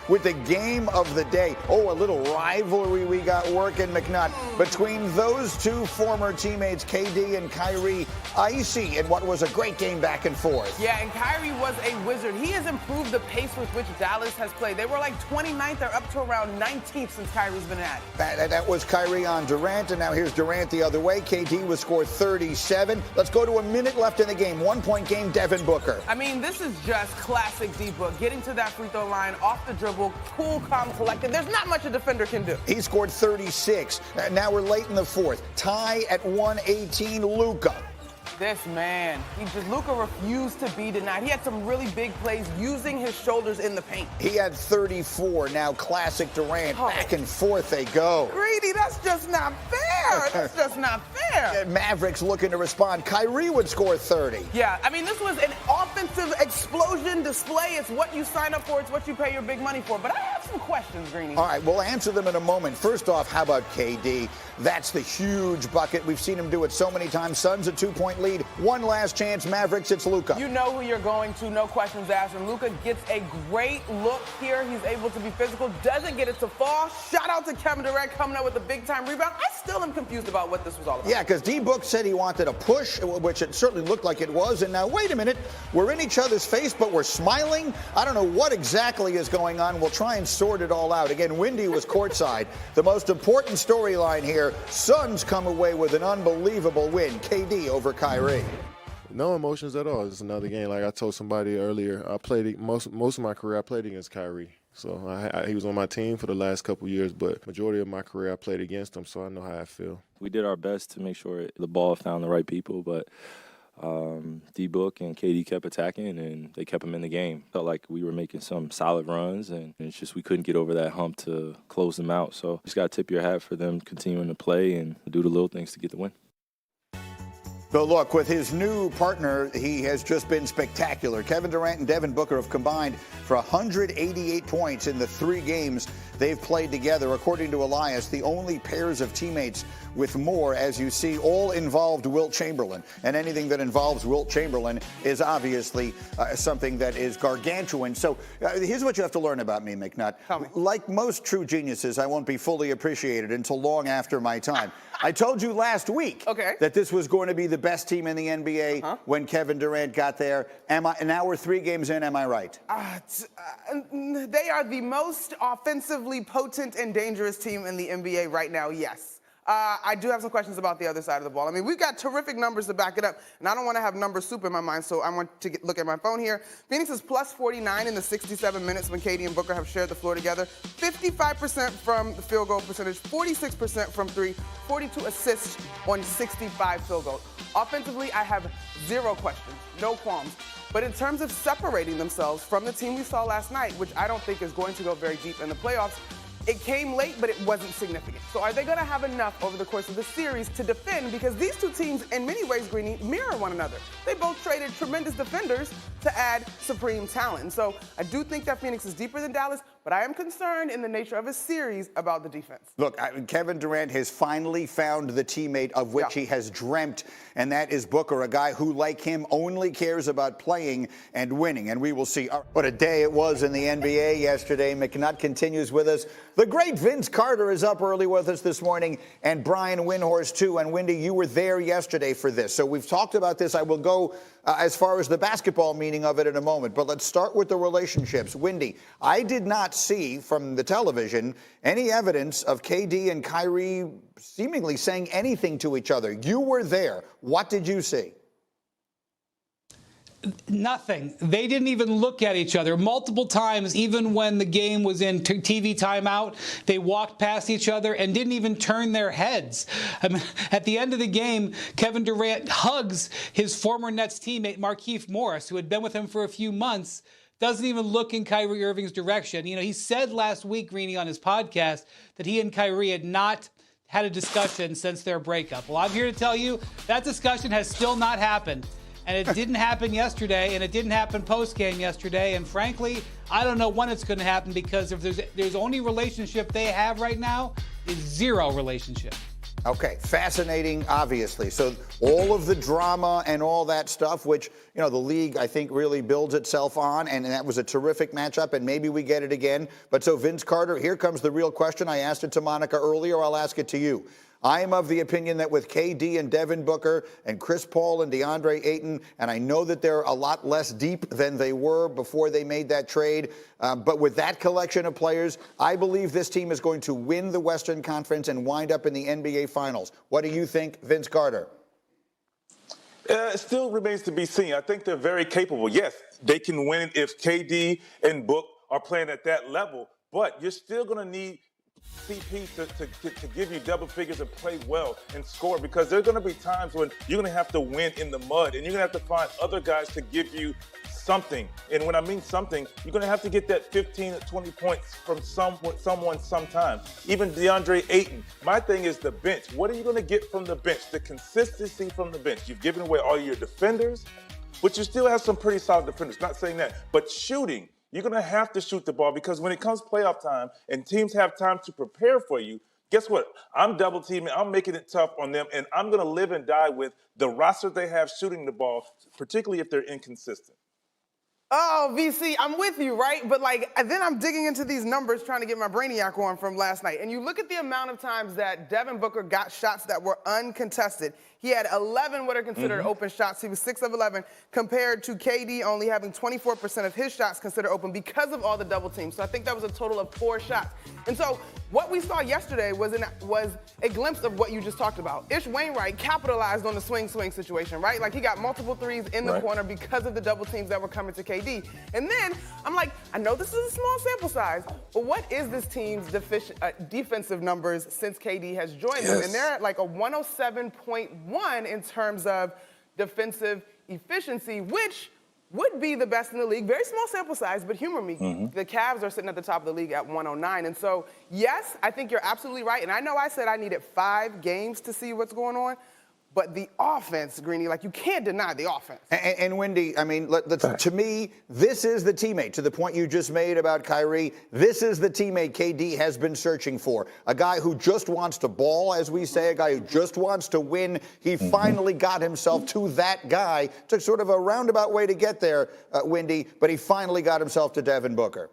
with the game of the day. Oh, a little rivalry we got working, McNutt, between those two former teammates, KD and Kyrie. Icy in what was a great game back and forth. Yeah, and Kyrie was a wizard. He has improved the pace with which Dallas has played. They were like 29th or up to around 19th since Kyrie's been at it. That was Kyrie on Durant, and now here's Durant the other way. KD was scored 37. Let's go to a minute left in the game. 1-point game, Devin Booker. I mean, this is just classic D-Book. Getting to that free throw line, off the dribble, cool, calm, collected. There's not much a defender can do. He scored 36. Now we're late in the fourth. Tie at 118, Luka. This man, Luka refused to be denied. He had some really big plays using his shoulders in the paint. He had 34. Now classic Durant. Back and forth they go. Greedy, that's just not fair. That's just not fair. Mavericks looking to respond. Kyrie would score 30. Yeah, I mean, this was an offensive explosion display. It's what you sign up for. It's what you pay your big money for. But I have some questions, Greeny. All right, we'll answer them in a moment. First off, how about KD? That's the huge bucket. We've seen him do it so many times. Suns a 2-point lead. One last chance. Mavericks, it's Luka. You know who you're going to. No questions asked. And Luka gets a great look here. He's able to be physical. Doesn't get it to fall. Shout out to Kevin Durant coming up with a big-time rebound. I still am confused about what this was all about. Yeah, because D-Book said he wanted a push, which it certainly looked like it was. And now, wait a minute. We're in each other's face, but we're smiling? I don't know what exactly is going on. We'll try and sort it all out. Again, Windy was courtside. The most important storyline here, Suns come away with an unbelievable win. KD over Kyrie. No emotions at all. It's another game. Like I told somebody earlier, I played most of my career. I played against Kyrie, so he was on my team for the last couple years. But majority of my career, I played against him, so I know how I feel. We did our best to make sure the ball found the right people, but D-Book and KD kept attacking, and they kept him in the game. Felt like we were making some solid runs, and it's just we couldn't get over that hump to close them out. So just got to tip your hat for them continuing to play and do the little things to get the win. But look, with his new partner, he has just been spectacular. Kevin Durant and Devin Booker have combined for 188 points in the 3 games they've played together. According to Elias, the only pairs of teammates with more, as you see, all involved Wilt Chamberlain. And anything that involves Wilt Chamberlain is obviously something that is gargantuan. So here's what you have to learn about me, McNutt. Tell me. Like most true geniuses, I won't be fully appreciated until long after my time. I told you last week that this was going to be the best team in the NBA when Kevin Durant got there. Now we're 3 games in, am I right? They are the most offensively potent and dangerous team in the NBA right now, yes. I do have some questions about the other side of the ball. I mean, we've got terrific numbers to back it up, and I don't want to have number soup in my mind, so I want to look at my phone here. Phoenix is plus 49 in the 67 minutes when KD and Booker have shared the floor together. 55% from the field goal percentage, 46% from 3, 42 assists on 65 field goals. Offensively, I have 0 questions, no qualms. But in terms of separating themselves from the team we saw last night, which I don't think is going to go very deep in the playoffs, it came late, but it wasn't significant. So are they going to have enough over the course of the series to defend? Because these two teams, in many ways, Greeny, mirror one another. They both traded tremendous defenders to add supreme talent. So I do think that Phoenix is deeper than Dallas, but I am concerned in the nature of a series about the defense. Look, Kevin Durant has finally found the teammate of which he has dreamt, and that is Booker, a guy who, like him, only cares about playing and winning. And we will see. What a day it was in the NBA yesterday. McNutt continues with us. The great Vince Carter is up early with us this morning, and Brian Windhorst, too. And, Windy, you were there yesterday for this. So we've talked about this. I will go as far as the basketball meaning of it in a moment. But let's start with the relationships. Windy, I did not see from the television any evidence of KD and Kyrie seemingly saying anything to each other. You were there. What did you see? Nothing. They didn't even look at each other. Multiple times, even when the game was in TV timeout, they walked past each other and didn't even turn their heads. I mean, at the end of the game, Kevin Durant hugs his former Nets teammate, Markieff Morris, who had been with him for a few months, doesn't even look in Kyrie Irving's direction. You know, he said last week, Greeny, on his podcast, that he and Kyrie had not had a discussion since their breakup. Well, I'm here to tell you that discussion has still not happened. And it didn't happen yesterday, and it didn't happen post-game yesterday. And frankly, I don't know when it's going to happen, because if there's only relationship they have right now is 0 relationship. Okay, fascinating, obviously. So all of the drama and all that stuff, which, you know, the league, I think, really builds itself on, and that was a terrific matchup, and maybe we get it again. But so, Vince Carter, here comes the real question. I asked it to Monica earlier. I'll ask it to you. I am of the opinion that with KD and Devin Booker and Chris Paul and DeAndre Ayton, and I know that they're a lot less deep than they were before they made that trade, but with that collection of players, I believe this team is going to win the Western Conference and wind up in the NBA Finals. What do you think, Vince Carter? It still remains to be seen. I think they're very capable. Yes, they can win if KD and Book are playing at that level, but you're still going to need CP to give you double figures and play well and score, because there are going to be times when you're going to have to win in the mud and you're going to have to find other guys to give you something. And when I mean something, you're going to have to get that 15 or 20 points from someone sometime. Even DeAndre Ayton. My thing is the bench. What are you going to get from the bench? The consistency from the bench. You've given away all your defenders, but you still have some pretty solid defenders. Not saying that, but shooting. You're going to have to shoot the ball, because when it comes playoff time and teams have time to prepare for you, guess what? I'm double teaming. I'm making it tough on them, and I'm going to live and die with the roster they have shooting the ball, particularly if they're inconsistent. Oh, VC, I'm with you, right? But, then I'm digging into these numbers trying to get my brainiac on from last night. And you look at the amount of times that Devin Booker got shots that were uncontested. He had 11 what are considered open shots. He was 6 of 11, compared to KD only having 24% of his shots considered open because of all the double teams. So I think that was a total of 4 shots. And so what we saw yesterday was a glimpse of what you just talked about. Ish Wainwright capitalized on the swing situation, right? Like, he got multiple threes in the corner because of the double teams that were coming to KD. And then I'm like, I know this is a small sample size, but what is this team's defensive numbers since KD has joined them? And they're at like a 107.1 in terms of defensive efficiency, which would be the best in the league. Very small sample size, but humor me. The Cavs are sitting at the top of the league at 109. And so, yes, I think you're absolutely right. And I know I said I needed 5 games to see what's going on. But the offense, Greeny, you can't deny the offense. And Wendy, I mean, to me, this is the teammate. To the point you just made about Kyrie, this is the teammate KD has been searching for. A guy who just wants to ball, as we say, a guy who just wants to win. He finally got himself to that guy. Took sort of a roundabout way to get there, Wendy, but he finally got himself to Devin Booker.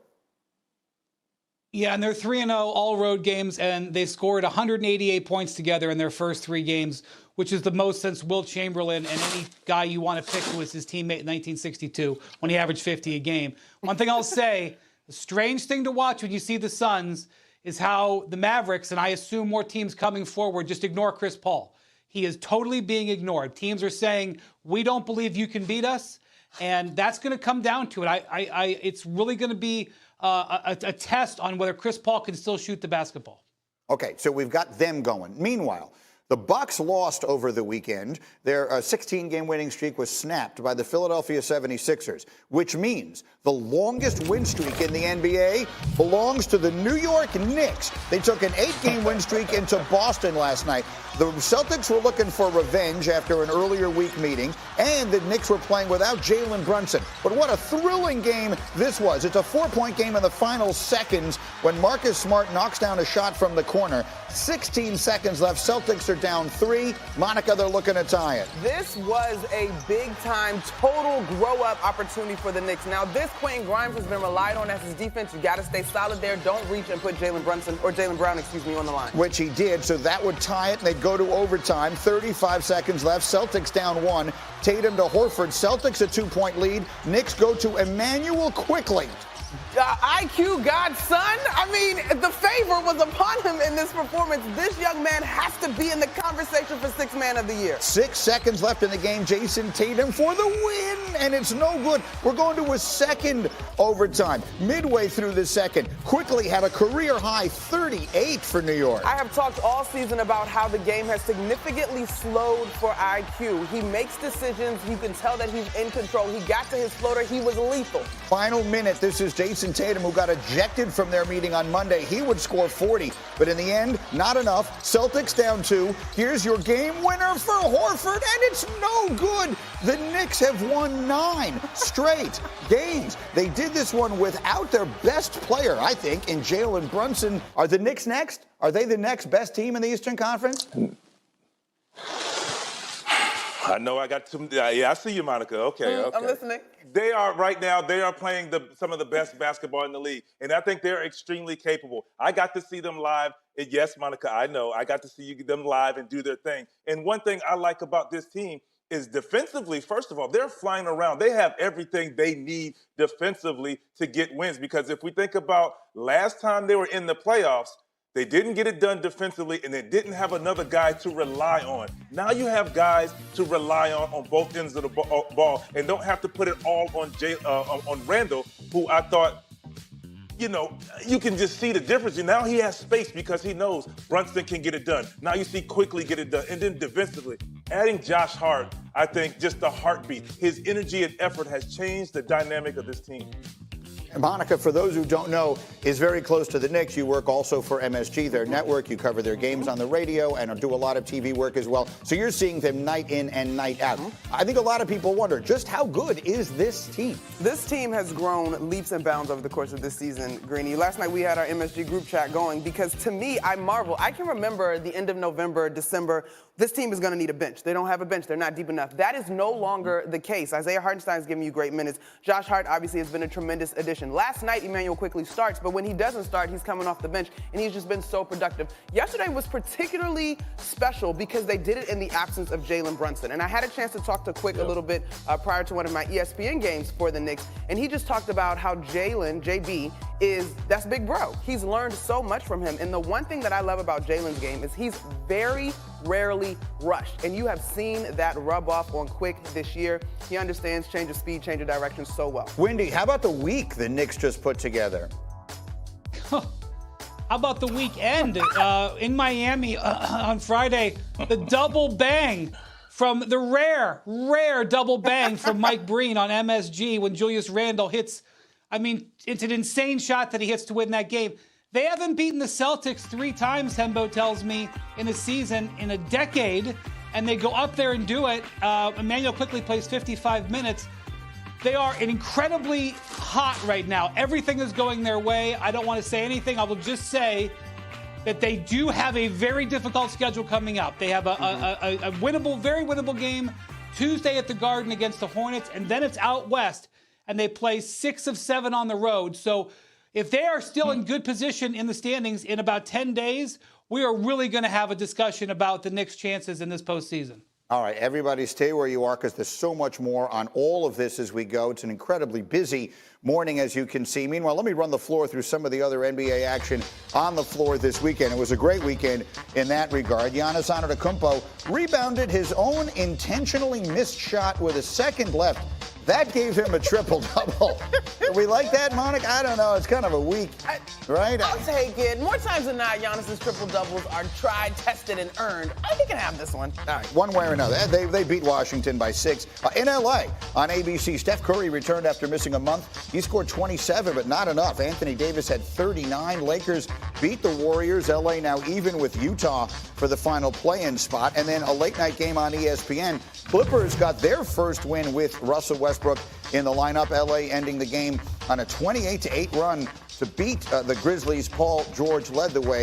Yeah, and they're 3-0 all road games, and they scored 188 points together in their first 3 games, which is the most since Wilt Chamberlain and any guy you want to pick who was his teammate in 1962 when he averaged 50 a game. One thing I'll say, the strange thing to watch when you see the Suns is how the Mavericks, and I assume more teams coming forward, just ignore Chris Paul. He is totally being ignored. Teams are saying, we don't believe you can beat us, and that's going to come down to it. It's really going to be a test on whether Chris Paul can still shoot the basketball. Okay, so we've got them going. Meanwhile, the Bucks lost over the weekend. Their 16-game winning streak was snapped by the Philadelphia 76ers, which means the longest win streak in the NBA belongs to the New York Knicks. They took an 8-game win streak into Boston last night. The Celtics were looking for revenge after an earlier week meeting, and the Knicks were playing without Jalen Brunson. But what a thrilling game this was. It's a 4-point game in the final seconds when Marcus Smart knocks down a shot from the corner. 16 seconds left. Celtics are down 3. Monica, they're looking to tie it. This was a big-time, total grow-up opportunity for the Knicks. Now, this Quentin Grimes has been relied on as his defense. You got to stay solid there. Don't reach and put Jalen Brown, on the line. Which he did, so that would tie it, and they'd go to overtime. 35 seconds left. Celtics down 1. Tatum to Horford. Celtics a 2-point lead. Knicks go to Emmanuel quickly. IQ godson. I mean, the favor was upon him in this performance. This young man has to be in the conversation for 6th Man of the Year. 6 seconds left in the game. Jason Tatum for the win, and it's no good. We're going to a second overtime. Midway through the second, quickly had a career-high 38 for New York. I have talked all season about how the game has significantly slowed for IQ. He makes decisions. You can tell that he's in control. He got to his floater. He was lethal. Final minute. This is Jason Tatum, who got ejected from their meeting on Monday. He would score 40, but in the end, not enough. Celtics down 2. Here's your game winner for Horford, and it's no good. The Knicks have won 9 straight games. They did this one without their best player, I think, in Jalen Brunson. Are the Knicks next? Are they the next best team in the Eastern Conference? I know I got some. Yeah, I see you, Monica. Okay. I'm listening. They are right now. They are playing some of the best basketball in the league, and I think they're extremely capable. I got to see them live. And yes, Monica, I know I got to see them live and do their thing. And one thing I like about this team is defensively. First of all, they're flying around. They have everything they need defensively to get wins. Because if we think about last time they were in the playoffs, they didn't get it done defensively, and they didn't have another guy to rely on. Now you have guys to rely on both ends of the ball, and don't have to put it all on Randall, who I thought, you can just see the difference. And now he has space because he knows Brunson can get it done. Now you see quickly get it done. And then defensively, adding Josh Hart, I think just the heartbeat. His energy and effort has changed the dynamic of this team. Monica, for those who don't know, is very close to the Knicks. You work also for MSG, their network. You cover their games on the radio and do a lot of TV work as well. So you're seeing them night in and night out. I think a lot of people wonder, just how good is this team? This team has grown leaps and bounds over the course of this season, Greeny. Last night we had our MSG group chat going because, to me, I marvel. I can remember the end of November, December, this team is going to need a bench. They don't have a bench. They're not deep enough. That is no longer the case. Isaiah Hartenstein's giving you great minutes. Josh Hart obviously has been a tremendous addition. Last night, Emmanuel quickly starts, but when he doesn't start, he's coming off the bench, and he's just been so productive. Yesterday was particularly special because they did it in the absence of Jalen Brunson. And I had a chance to talk to Quick a little bit prior to one of my ESPN games for the Knicks, and he just talked about how Jalen, JB, that's big bro. He's learned so much from him. And the one thing that I love about Jalen's game is he's very rarely rushed. And you have seen that rub off on Quick this year. He understands change of speed, change of direction so well. Windy, how about the week the Knicks just put together? How about the weekend in Miami on Friday? The double bang from the rare double bang from Mike Breen on MSG when Julius Randle hits. I mean, it's an insane shot that he hits to win that game. They haven't beaten the Celtics 3 times, Hembo tells me, in a season, in a decade, and they go up there and do it. Emmanuel quickly plays 55 minutes. They are incredibly hot right now. Everything is going their way. I don't want to say anything. I will just say that they do have a very difficult schedule coming up. They have a winnable, very winnable game Tuesday at the Garden against the Hornets, and then it's out west, and they play 6 of 7 on the road. So if they are still in good position in the standings in about 10 days, we are really going to have a discussion about the Knicks' chances in this postseason. All right, everybody stay where you are because there's so much more on all of this as we go. It's an incredibly busy morning, as you can see. Meanwhile, let me run the floor through some of the other NBA action on the floor this weekend. It was a great weekend in that regard. Giannis Antetokounmpo rebounded his own intentionally missed shot with a second left. That gave him a triple-double. We like that, Monica? I don't know. It's kind of a weak, right? I'll take it. More times than not, Giannis's triple-doubles are tried, tested, and earned. I think he can have this one. All right, one way or another. They beat Washington by 6. In L.A., on ABC, Steph Curry returned after missing a month. He scored 27, but not enough. Anthony Davis had 39. Lakers beat the Warriors. L.A. now even with Utah for the final play-in spot. And then a late-night game on ESPN. Clippers got their first win with Russell Westbrook in the lineup. L.A. ending the game on a 28-8 run to beat the Grizzlies. Paul George led the way.